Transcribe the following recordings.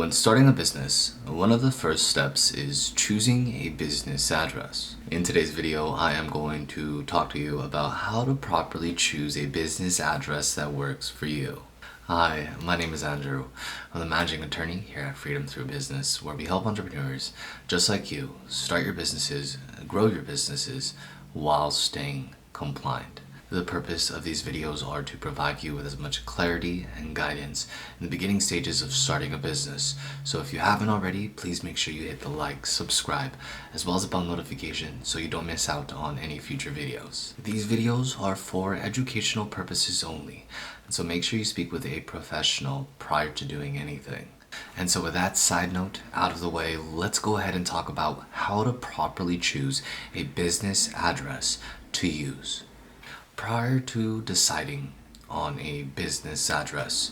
When starting a business, one of the first steps is choosing a business address. In today's video, I am going to talk to you about how to properly choose a business address that works for you. Hi, my name is Andrew. I'm the managing attorney here at Freedom Through Business, where we help entrepreneurs just like you start your businesses, grow your businesses while staying compliant. The purpose of these videos are to provide you with as much clarity and guidance in the beginning stages of starting a business. So if you haven't already, please make sure you hit the like, subscribe, as well as the bell notification so you don't miss out on any future videos. These videos are for educational purposes only, and so make sure you speak with a professional prior to doing anything. And so with that side note out of the way, let's go ahead and talk about how to properly choose a business address to use. Prior to deciding on a business address,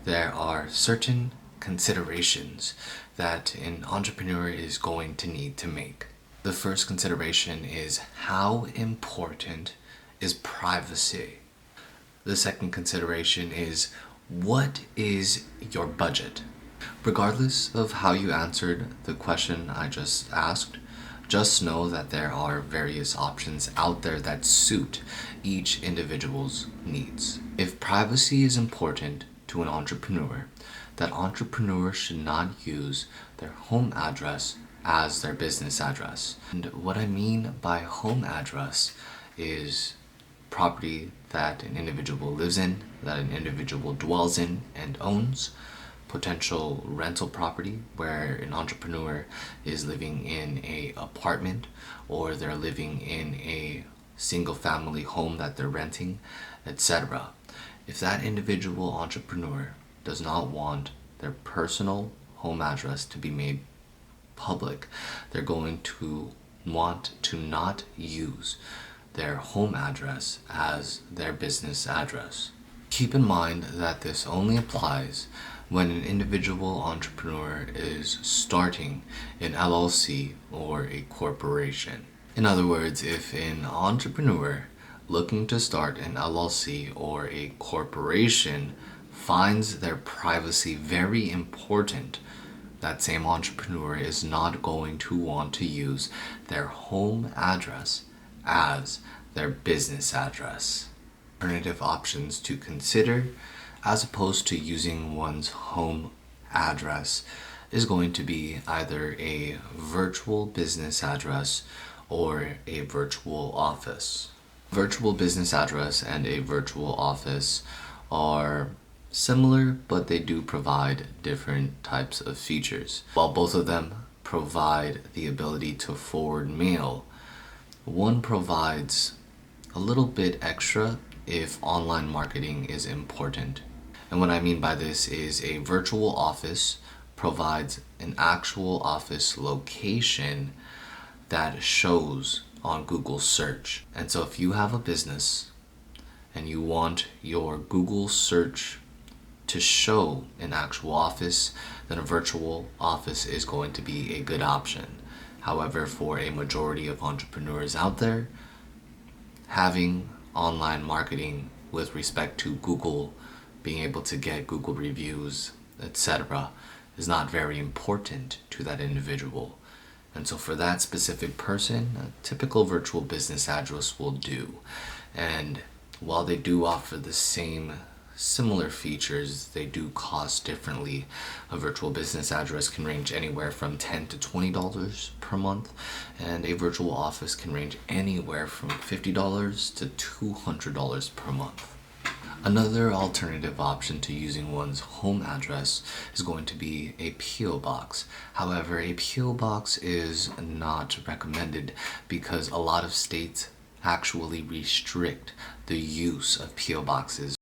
there are certain considerations that an entrepreneur is going to need to make. The first consideration is how important is privacy. The second consideration is what is your budget? Regardless of how you answered the question I just asked, just know that there are various options out there that suit each individual's needs. If privacy is important to an entrepreneur, that entrepreneur should not use their home address as their business address. And what I mean by home address is property that an individual lives in, that an individual dwells in and owns, potential rental property where an entrepreneur is living in a apartment or they're living in a single family home that they're renting, etc. If that individual entrepreneur does not want their personal home address to be made public, they're going to want to not use their home address as their business address. Keep in mind that this only applies when an individual entrepreneur is starting an LLC or a corporation. In other words, if an entrepreneur looking to start an LLC or a corporation finds their privacy very important, that same entrepreneur is not going to want to use their home address as their business address. Alternative options to consider as opposed to using one's home address is going to be either a virtual business address or a virtual office. Virtual business address and a virtual office are similar, but they do provide different types of features. While both of them provide the ability to forward mail, one provides a little bit extra if online marketing is important. And what I mean by this is a virtual office provides an actual office location that shows on Google search. And so if you have a business and you want your Google search to show an actual office, then a virtual office is going to be a good option. However, for a majority of entrepreneurs out there, having online marketing with respect to Google, being able to get Google reviews, etc., is not very important to that individual. And so for that specific person, a typical virtual business address will do. And while they do offer the similar features, they do cost differently. A virtual business address can range anywhere from $10 to $20 per month, and a virtual office can range anywhere from $50 to $200 per month. Another alternative option to using one's home address is going to be a P.O. box. However, a P.O. box is not recommended because a lot of states actually restrict the use of P.O. boxes